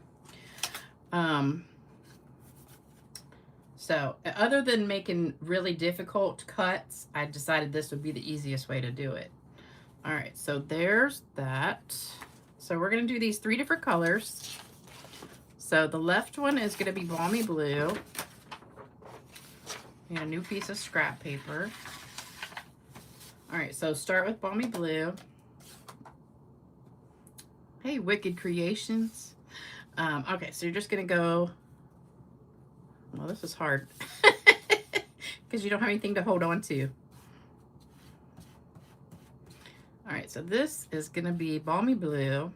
So other than making really difficult cuts, I decided this would be the easiest way to do it. All right, so there's that. So we're going to do these 3 different colors. So the left one is going to be Balmy Blue. And a new piece of scrap paper. All right, so start with Balmy Blue. Hey, Wicked Creations. Okay, so you're just going to go, well, this is hard because you don't have anything to hold on to. All right, so this is going to be Balmy Blue.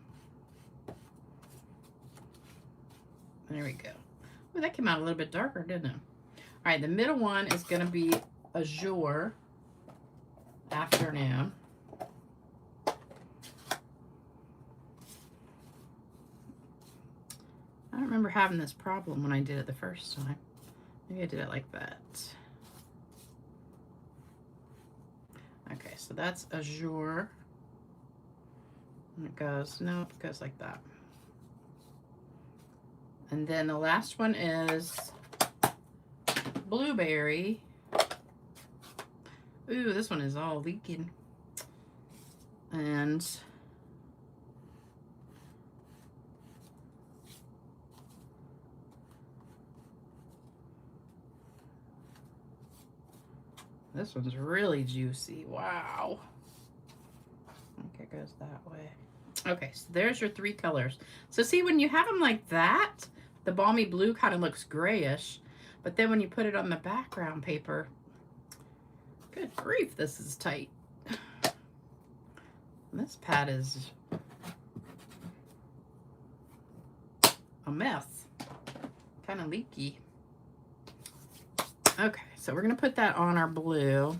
There we go. Well, that came out a little bit darker, didn't it? All right, the middle one is going to be Azure Afternoon. I don't remember having this problem when I did it the first time. Maybe I did it like that. Okay, so that's Azure. And it goes, nope, it goes like that. And then the last one is Blueberry. Ooh, this one is all leaking. And this one's really juicy. Wow. Okay, it goes that way. Okay, so there's your 3 colors. So see, when you have them like that, the balmy blue kind of looks grayish, but then when you put it on the background paper, good grief, this is tight. This pad is a mess, kind of leaky. Okay, so we're gonna put that on our blue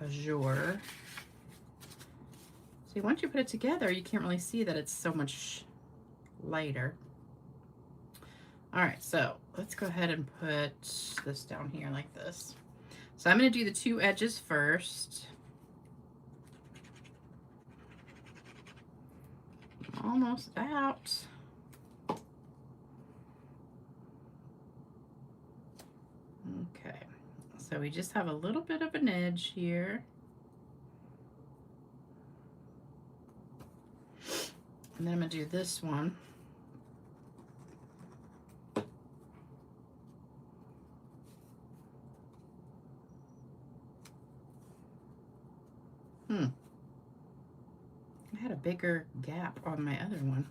azure. See, once you put it together, you can't really see that it's so much lighter. All right, so let's go ahead and put this down here like this. So I'm going to do the 2 edges first. Almost out. Okay, so we just have a little bit of an edge here. And then I'm going to do this one. I had a bigger gap on my other one.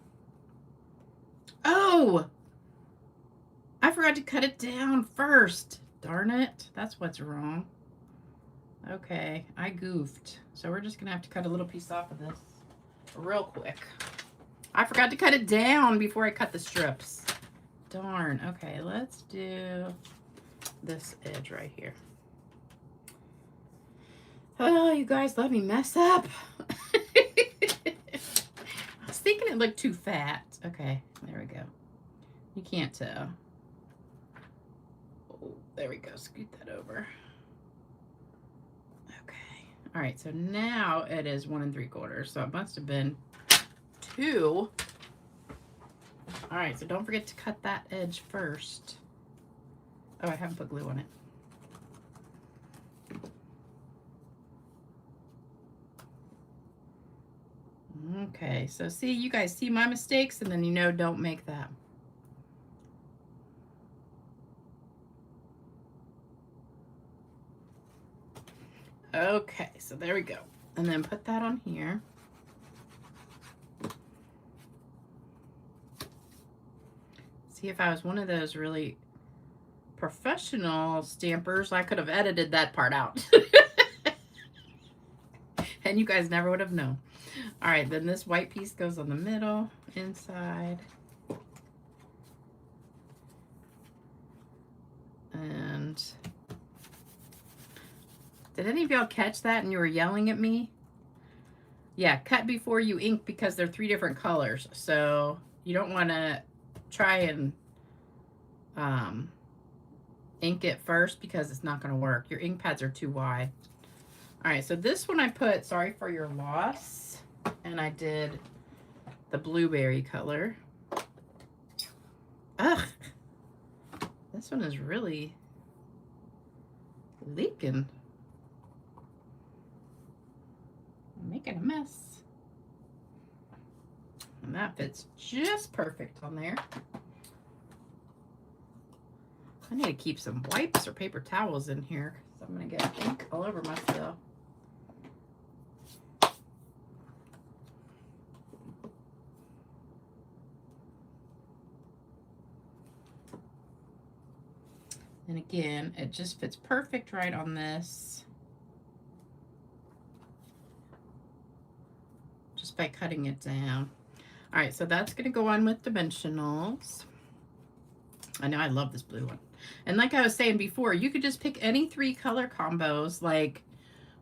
Oh! I forgot to cut it down first. Darn it. That's what's wrong. Okay, I goofed. So we're just going to have to cut a little piece off of this real quick. I forgot to cut it down before I cut the strips. Darn. Okay, let's do this edge right here. Oh, you guys let me mess up. I was thinking it looked too fat. Okay, there we go. You can't tell. Oh, there we go. Scoot that over. Okay. All right, so now it is 1 3/4. So it must have been 2. All right, so don't forget to cut that edge first. Oh, I haven't put glue on it. Okay, so see, you guys see my mistakes, and then you know don't make that. Okay, so there we go. And then put that on here. See, if I was one of those really professional stampers, I could have edited that part out. And you guys never would have known. All right, then this white piece goes on the middle, inside. And did any of y'all catch that and you were yelling at me? Yeah, cut before you ink because they're 3 different colors. So you don't want to try and ink it first because it's not going to work. Your ink pads are too wide. All right, so this one I put Sorry for Your Loss, and I did the blueberry color. Ugh, this one is really leaking. I'm making a mess. And that fits just perfect on there. I need to keep some wipes or paper towels in here because I'm going to get ink all over myself. And again, it just fits perfect right on this. Just by cutting it down. All right, so that's going to go on with dimensionals. I know I love this blue one. And like I was saying before, you could just pick any 3 color combos, like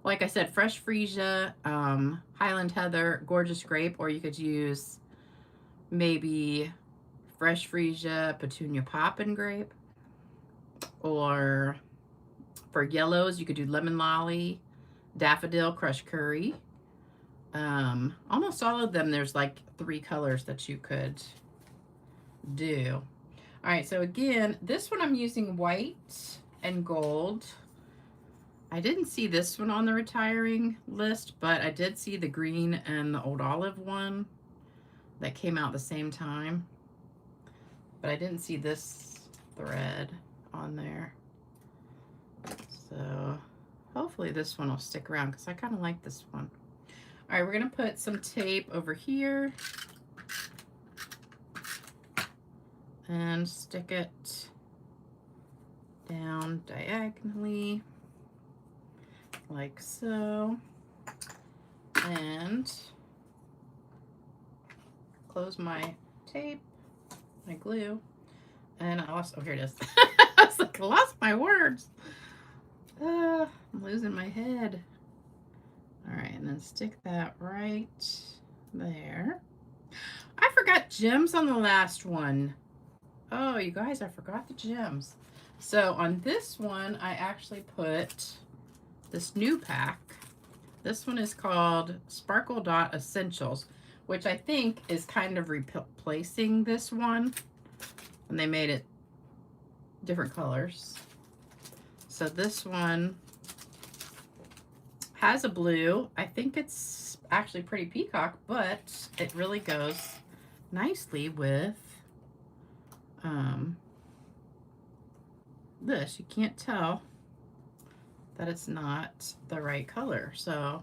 I said, Fresh Freesia, Highland Heather, Gorgeous Grape, or you could use maybe Fresh Freesia, Petunia Poppin' Grape. Or for yellows, you could do Lemon Lolly, Daffodil, Crushed Curry. Almost all of them, there's like 3 colors that you could do. All right, so again, this one I'm using white and gold. I didn't see this one on the retiring list, but I did see the green and the old olive one that came out the same time. But I didn't see this thread on there. So hopefully this one will stick around because I kind of like this one. All right, we're going to put some tape over here and stick it down diagonally like so, and close my tape, my glue, and I lost, oh, here it is. I was like, I lost my words. I'm losing my head. All right, and then stick that right there. I forgot gems on the last one. Oh, you guys, I forgot the gems. So on this one, I actually put this new pack. This one is called Sparkle Dot Essentials, which I think is kind of replacing this one. And they made it different colors. So this one has a blue. I think it's actually pretty peacock, but it really goes nicely with this. You can't tell that it's not the right color. So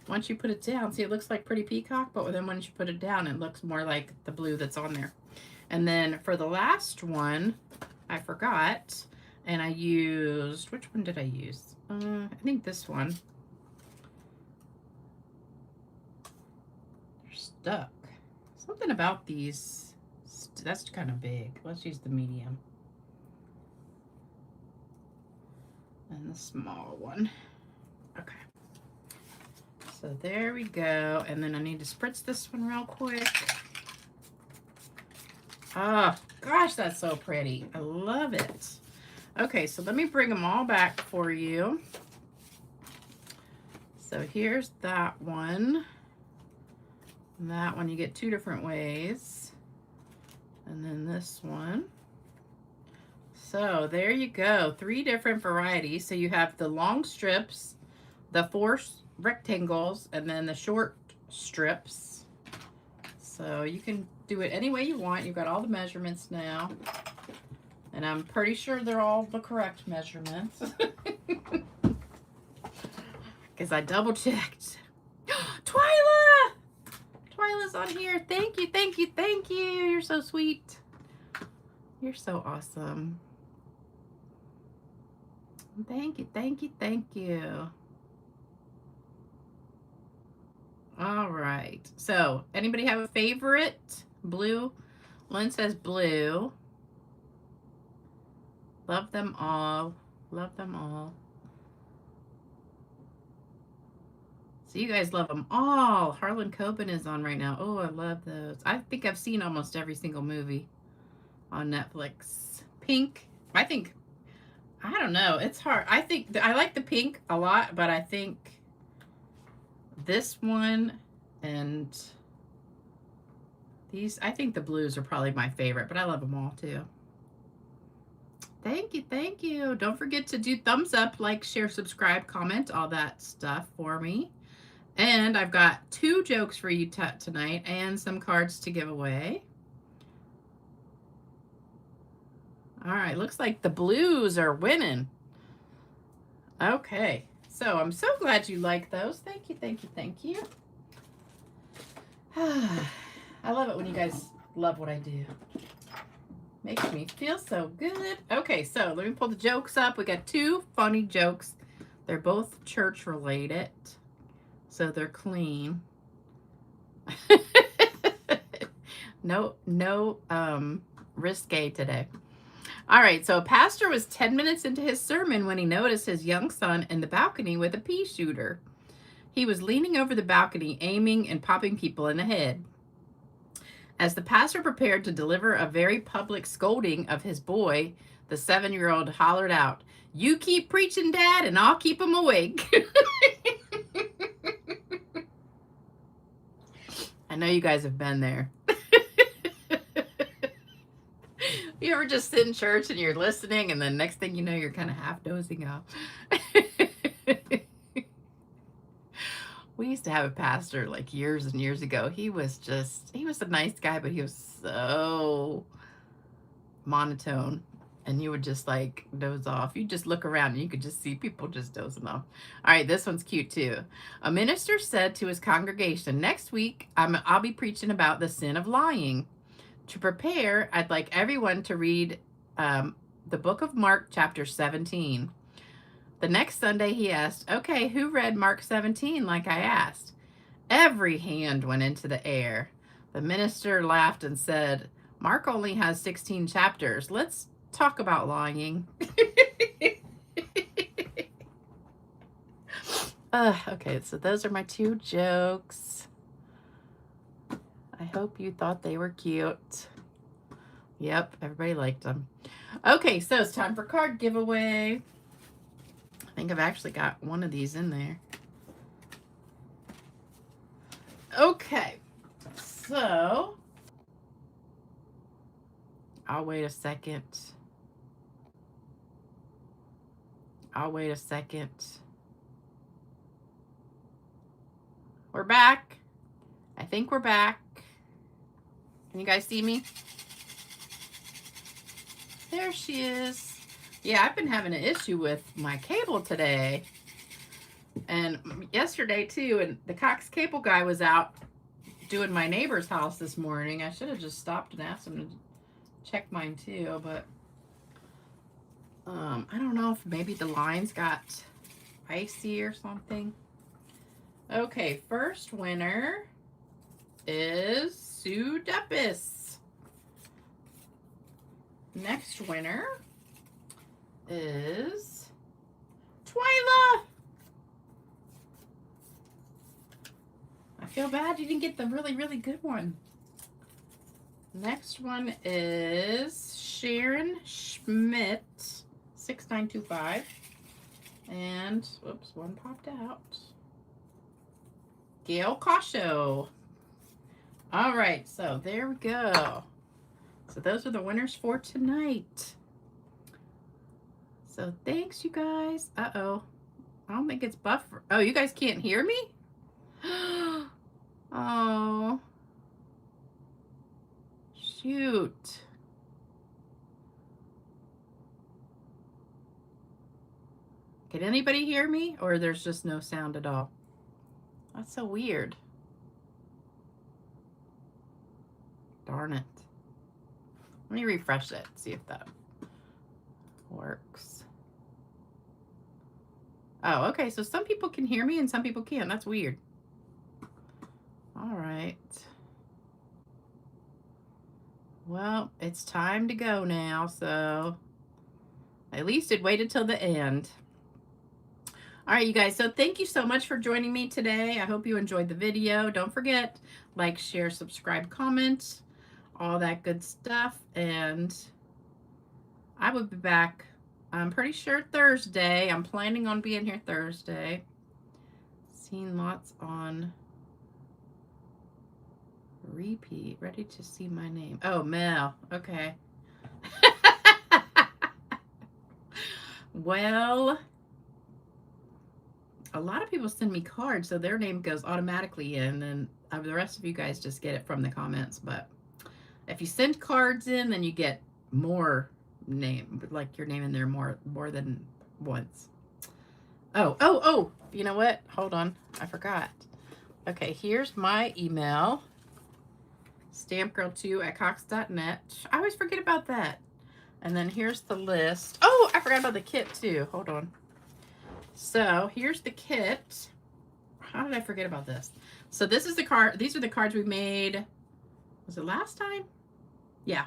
once you put it down, see, it looks like pretty peacock, but then once you put it down, it looks more like the blue that's on there. And then for the last one, I forgot, and I used, which one did I use? I think this one. They're stuck. Something about these, that's kind of big. Let's use the medium. And the small one. Okay. So there we go. And then I need to spritz this one real quick. Oh, gosh, that's so pretty. I love it. Okay, so let me bring them all back for you. So here's that one. And that one you get two different ways. And then this one. So there you go, 3 different varieties. So you have the long strips, the 4 rectangles, and then the short strips. So you can do it any way you want. You've got all the measurements now. And I'm pretty sure they're all the correct measurements. Because I double checked. Twyla! Twyla's on here. Thank you, thank you, thank you. You're so sweet. You're so awesome. Thank you, thank you, thank you. All right. So, anybody have a favorite? Blue? Lynn says blue. Love them all. Love them all. So you guys love them all. Harlan Coben is on right now. Oh, I love those. I think I've seen almost every single movie on Netflix. Pink. I don't know. It's hard. I think I like the pink a lot, but I think this one and these, I think the blues are probably my favorite, but I love them all too. Thank you, thank you. Don't forget to do thumbs up, like, share, subscribe, comment, all that stuff for me. And I've got 2 jokes for you tonight and some cards to give away. All right, looks like the blues are winning. Okay, so I'm so glad you like those. Thank you, thank you, thank you. I love it when you guys love what I do. Makes me feel so good. Okay, so let me pull the jokes up. We got 2 funny jokes. They're both church related, so they're clean. No risque today. All right, so a pastor was 10 minutes into his sermon when he noticed his young son in the balcony with a pea shooter. He was leaning over the balcony, aiming and popping people in the head. As the pastor prepared to deliver a very public scolding of his boy, the 7-year-old hollered out, "You keep preaching, Dad, and I'll keep him awake." I know you guys have been there. You ever just sit in church and you're listening, and the next thing you know, you're kind of half dozing off. We used to have a pastor like years and years ago. He was a nice guy, but he was so monotone. And you would just like doze off. You just look around and you could just see people just dozing off. All right, this one's cute too. A minister said to his congregation, next week I'll be preaching about the sin of lying. To prepare, I'd like everyone to read the book of Mark, chapter 17. The next Sunday he asked, okay, who read Mark 17 like I asked? Every hand went into the air. The minister laughed and said, Mark only has 16 chapters. Let's talk about lying. Okay, so those are my 2 jokes. I hope you thought they were cute. Yep, everybody liked them. Okay, so it's time for card giveaway. I think I've actually got one of these in there. Okay, so I'll wait a second. We're back. I think we're back. Can you guys see me? There she is. Yeah, I've been having an issue with my cable today. And yesterday too, and the Cox cable guy was out doing my neighbor's house this morning. I should have just stopped and asked him to check mine too, but I don't know if maybe the lines got icy or something. Okay, first winner is Sue Duppis. Next winner is Twyla. I feel bad you didn't get the really, really good one. Next one is Sharon Schmidt, 6925. And, whoops, one popped out. Gail Cosho. All right, so there we go. So those are the winners for tonight. So thanks, you guys. Uh-oh. I don't think it's buffer. Oh, you guys can't hear me? Oh. Shoot. Can anybody hear me? Or there's just no sound at all? That's so weird. Darn it. Let me refresh it, see if that works. Oh, okay, so some people can hear me and some people can't. That's weird. All right. Well, it's time to go now, so at least it waited till the end. All right, you guys, so thank you so much for joining me today. I hope you enjoyed the video. Don't forget, like, share, subscribe, comment, all that good stuff. And I will be back, I'm pretty sure Thursday. I'm planning on being here Thursday. Seen lots on repeat. Ready to see my name. Oh, Mel. Okay. Well, a lot of people send me cards, so their name goes automatically in, and the rest of you guys just get it from the comments. But if you send cards in, then you get more name, like your name in there more than once. Oh, you know what? Hold on. I forgot. Okay, here's my email. stampgirl2@cox.net. I always forget about that. And then here's the list. Oh, I forgot about the kit too. Hold on. So here's the kit. How did I forget about this? So this is the card. These are the cards we made. Was it last time? Yeah,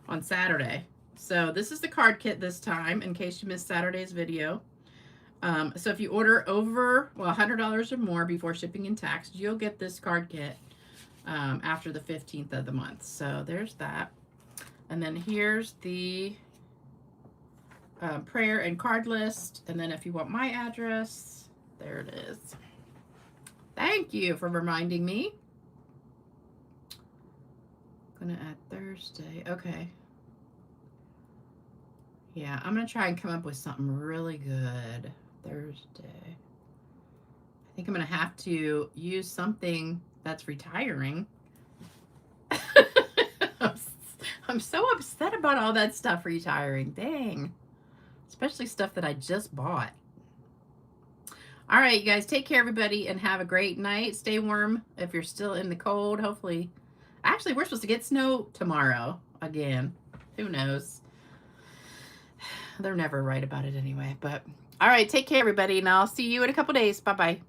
on Saturday. So this is the card kit this time, in case you missed Saturday's video. So if you order over, well, $100 or more before shipping and tax, you'll get this card kit after the 15th of the month. So there's that. And then here's the prayer and card list. And then if you want my address, there it is. Thank you for reminding me. Gonna add Thursday. Okay. Yeah, I'm gonna try and come up with something really good Thursday. I think I'm going to have to use something that's retiring. I'm so upset about all that stuff retiring. Dang. Especially stuff that I just bought. All right, you guys, take care, everybody, and have a great night. Stay warm if you're still in the cold. Hopefully. Actually, we're supposed to get snow tomorrow again. Who knows? They're never right about it anyway. But all right, take care, everybody, and I'll see you in a couple days. Bye-bye.